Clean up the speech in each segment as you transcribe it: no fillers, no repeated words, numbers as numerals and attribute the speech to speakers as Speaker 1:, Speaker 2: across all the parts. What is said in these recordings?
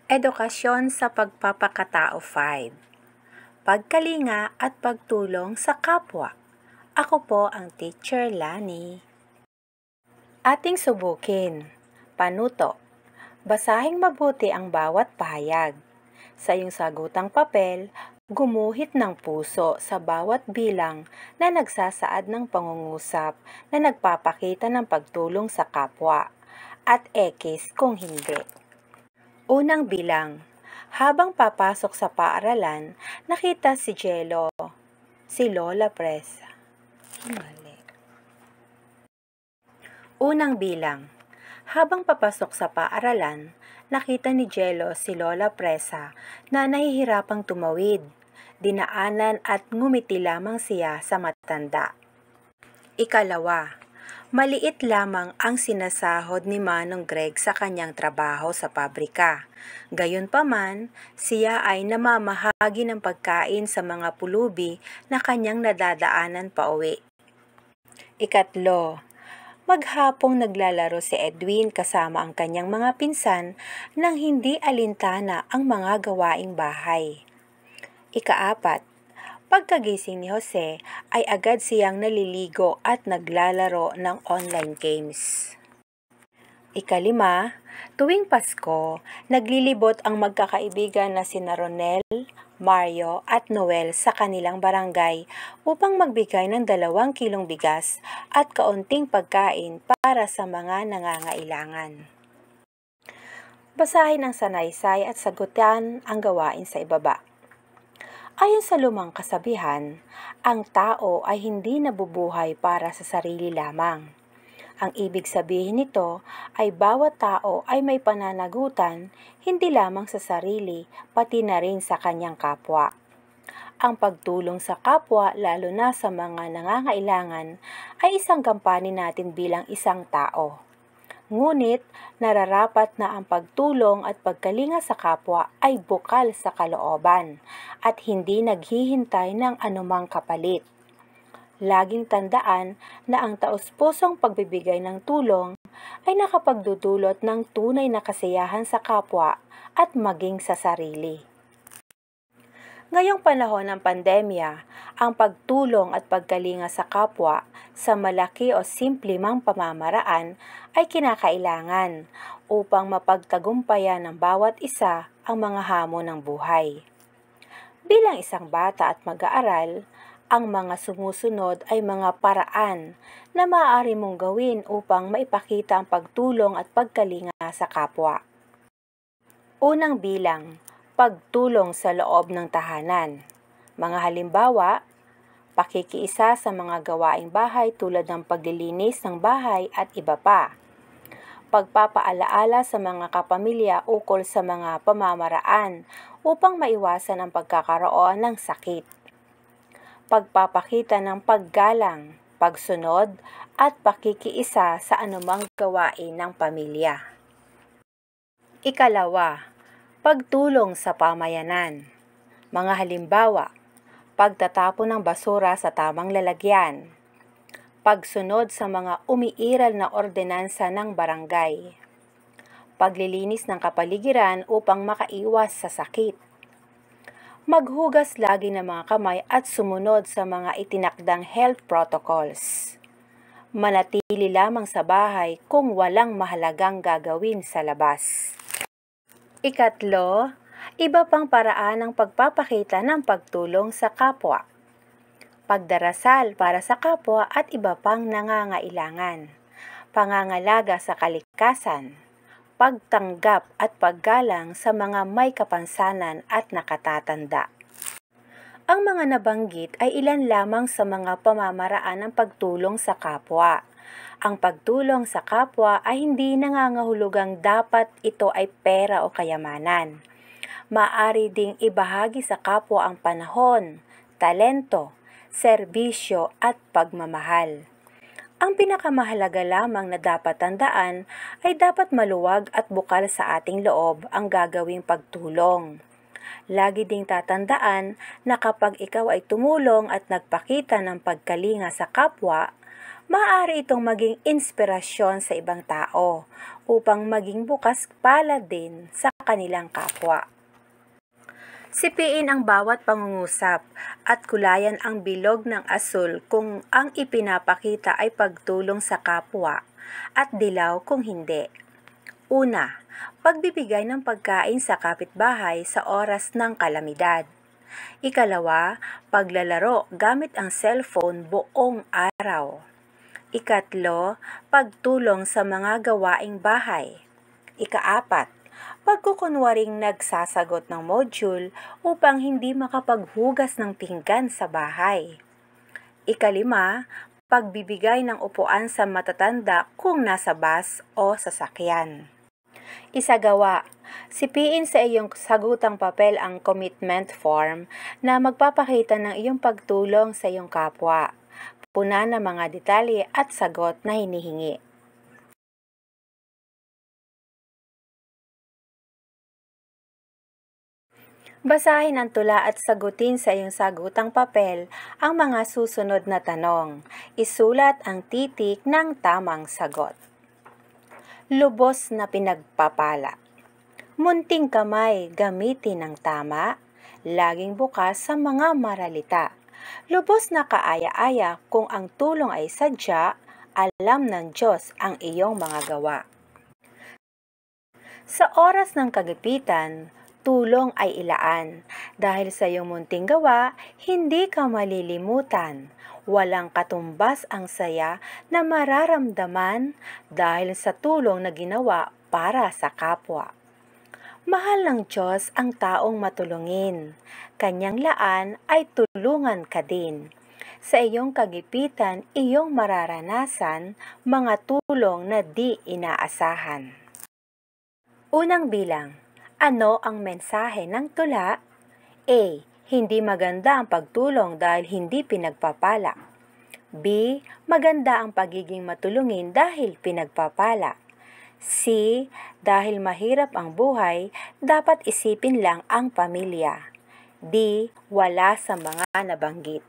Speaker 1: Edukasyon sa Pagpapakatao 5. Pagkalinga at pagtulong sa kapwa. Ako po ang Teacher Lani. Ating subukin. Panuto. Basahing mabuti ang bawat pahayag. Sa iyong sagutang papel, gumuhit ng puso sa bawat bilang na nagsasaad ng pangungusap na nagpapakita ng pagtulong sa kapwa. At X kung hindi. Unang bilang, habang papasok sa paaralan, nakita si Jello, si Lola Presa. Mali. Unang bilang, habang papasok sa paaralan, nakita ni Jello si Lola Presa na nahihirapang tumawid. Dinaanan at ngumiti lamang siya sa matanda. Ikalawa, maliit lamang ang sinasahod ni Manong Greg sa kanyang trabaho sa pabrika. Gayunpaman, siya ay namamahagi ng pagkain sa mga pulubi na kanyang nadadaanan pauwi. Ikatlo, maghapong naglalaro si Edwin kasama ang kanyang mga pinsan nang hindi alintana ang mga gawaing bahay. Ikaapat, pagkagising ni Jose ay agad siyang naliligo at naglalaro ng online games. Ikalima, tuwing Pasko, naglilibot ang magkakaibigan na sina Ronel, Mario at Noel sa kanilang barangay upang magbigay ng 2 kilong bigas at kaunting pagkain para sa mga nangangailangan. Basahin ang sanaysay at sagutan ang gawain sa ibaba. Ayon sa lumang kasabihan, ang tao ay hindi nabubuhay para sa sarili lamang. Ang ibig sabihin nito ay bawat tao ay may pananagutan hindi lamang sa sarili pati na rin sa kanyang kapwa. Ang pagtulong sa kapwa lalo na sa mga nangangailangan ay isang gampanin natin bilang isang tao. Ngunit nararapat na ang pagtulong at pagkalinga sa kapwa ay bukal sa kalooban at hindi naghihintay ng anumang kapalit. Laging tandaan na ang taos-pusong pagbibigay ng tulong ay nakapagdudulot ng tunay na kasiyahan sa kapwa at maging sa sarili. Ngayong panahon ng pandemya, ang pagtulong at pagkalinga sa kapwa sa malaki o simple mang pamamaraan ay kinakailangan upang mapagtagumpayan ng bawat isa ang mga hamon ng buhay. Bilang isang bata at mag-aaral, ang mga sumusunod ay mga paraan na maaari mong gawin upang maipakita ang pagtulong at pagkalinga sa kapwa. Unang bilang, pagtulong sa loob ng tahanan. Mga halimbawa, pakikiisa sa mga gawaing bahay tulad ng paglilinis ng bahay at iba pa. Pagpapaalaala sa mga kapamilya ukol sa mga pamamaraan upang maiwasan ang pagkakaroon ng sakit. Pagpapakita ng paggalang, pagsunod at pakikiisa sa anumang gawain ng pamilya. Ikalawa, pagtulong sa pamayanan. Mga halimbawa, pagtatapon ng basura sa tamang lalagyan, pagsunod sa mga umiiral na ordenansa ng barangay, paglilinis ng kapaligiran upang makaiwas sa sakit, maghugas lagi ng mga kamay at sumunod sa mga itinakdang health protocols, manatili lamang sa bahay kung walang mahalagang gagawin sa labas. Ikatlo, iba pang paraan ng pagpapakita ng pagtulong sa kapwa. Pagdarasal para sa kapwa at iba pang nangangailangan. Pangangalaga sa kalikasan. Pagtanggap at paggalang sa mga may kapansanan at nakatatanda. Ang mga nabanggit ay ilan lamang sa mga pamamaraan ng pagtulong sa kapwa. Ang pagtulong sa kapwa ay hindi nangangahulugang dapat ito ay pera o kayamanan. Maaari ding ibahagi sa kapwa ang panahon, talento, serbisyo at pagmamahal. Ang pinakamahalaga lamang na dapat tandaan ay dapat maluwag at bukal sa ating loob ang gagawing pagtulong. Lagi ding tatandaan na kapag ikaw ay tumulong at nagpakita ng pagkalinga sa kapwa, maaari itong maging inspirasyon sa ibang tao upang maging bukas palad din sa kanilang kapwa. Sipiin ang bawat pangungusap at kulayan ang bilog ng asul kung ang ipinapakita ay pagtulong sa kapwa at dilaw kung hindi. Una, pagbibigay ng pagkain sa kapitbahay sa oras ng kalamidad. Ikalawa, paglalaro gamit ang cellphone buong araw. Ikatlo, pagtulong sa mga gawaing bahay. Ikaapat, pagkukunwaring nagsasagot ng module upang hindi makapaghugas ng pinggan sa bahay. Ikalima, pagbibigay ng upuan sa matatanda kung nasa bus o sasakyan. Isagawa, sipiin sa iyong sagutang papel ang commitment form na magpapakita ng iyong pagtulong sa iyong kapwa. Puna ng mga detalye at sagot na hinihingi. Basahin ang tula at sagutin sa iyong sagutang papel ang mga susunod na tanong. Isulat ang titik ng tamang sagot. Lubos na pinagpapala. Munting kamay gamitin ng tama, laging bukas sa mga maralita. Lubos na kaaya-aya kung ang tulong ay sadya, alam ng Diyos ang iyong mga gawa. Sa oras ng kagipitan, tulong ay ilaan. Dahil sa iyong munting gawa, hindi ka malilimutan. Walang katumbas ang saya na mararamdaman dahil sa tulong na ginawa para sa kapwa. Mahal ng Diyos ang taong matulungin. Kanyang laan ay tulungan ka din. Sa iyong kagipitan, iyong mararanasan mga tulong na di inaasahan. Unang bilang, ano ang mensahe ng tula? A. Hindi maganda ang pagtulong dahil hindi pinagpapala. B. Maganda ang pagiging matulungin dahil pinagpapala. C. Dahil mahirap ang buhay, dapat isipin lang ang pamilya. D. Wala sa mga nabanggit.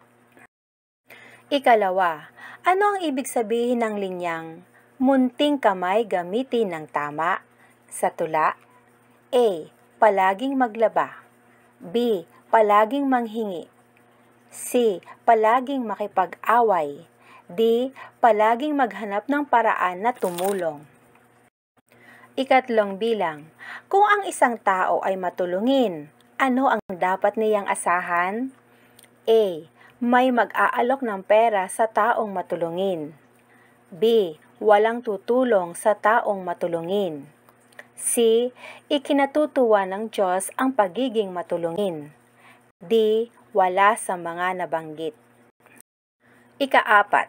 Speaker 1: Ikalawa, ano ang ibig sabihin ng linyang munting kamay gamitin ng tama sa tula? A. Palaging maglaba. B. Palaging manghingi. C. Palaging makipag-away. D. Palaging maghanap ng paraan na tumulong. Ikatlong bilang, kung ang isang tao ay matulungin, ano ang dapat niyang asahan? A. May mag-aalok ng pera sa taong matulungin. B. Walang tutulong sa taong matulungin. C. Ikinatutuwa ng Diyos ang pagiging matulungin. D. Wala sa mga nabanggit. Ikaapat,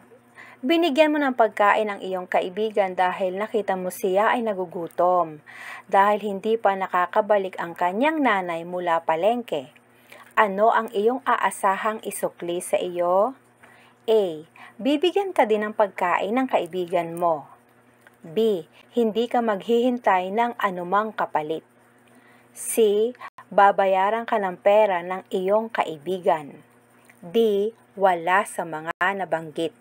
Speaker 1: binigyan mo ng pagkain ang iyong kaibigan dahil nakita mo siya ay nagugutom, dahil hindi pa nakakabalik ang kanyang nanay mula palengke. Ano ang iyong aasahang isukli sa iyo? A. Bibigyan ka din ng pagkain ng kaibigan mo. B. Hindi ka maghihintay ng anumang kapalit. C. Babayaran ka ng pera ng iyong kaibigan. D. Wala sa mga nabanggit.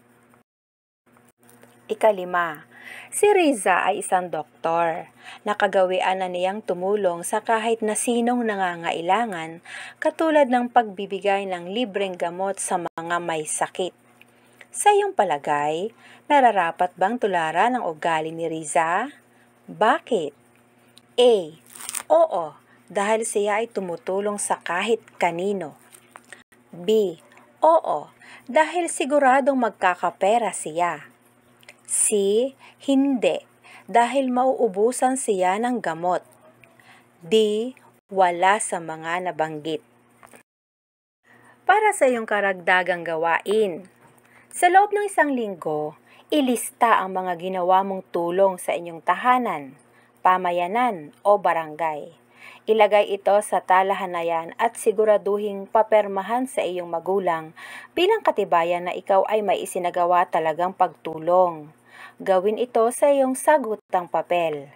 Speaker 1: Ikalima, si Riza ay isang doktor. Nakagawian na niyang tumulong sa kahit na sinong nangangailangan, katulad ng pagbibigay ng libreng gamot sa mga may sakit. Sa iyong palagay, nararapat bang tularan ang ugali ni Riza? Bakit? A. Oo, dahil siya ay tumutulong sa kahit kanino. B. Oo, dahil siguradong magkakapera siya. C. Hindi, dahil mauubusan siya ng gamot. D. Wala sa mga nabanggit. Para sa iyong karagdagang gawain, sa loob ng isang linggo, ilista ang mga ginawa mong tulong sa inyong tahanan, pamayanan o barangay. Ilagay ito sa talahanayan at siguraduhing papermahan sa iyong magulang bilang katibayan na ikaw ay may isinagawa talagang pagtulong. Gawin ito sa iyong sagutang papel.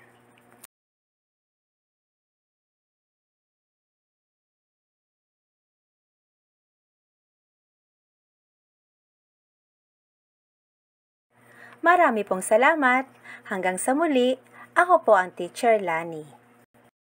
Speaker 1: Marami pong salamat. Hanggang sa muli, ako po ang Teacher Lani.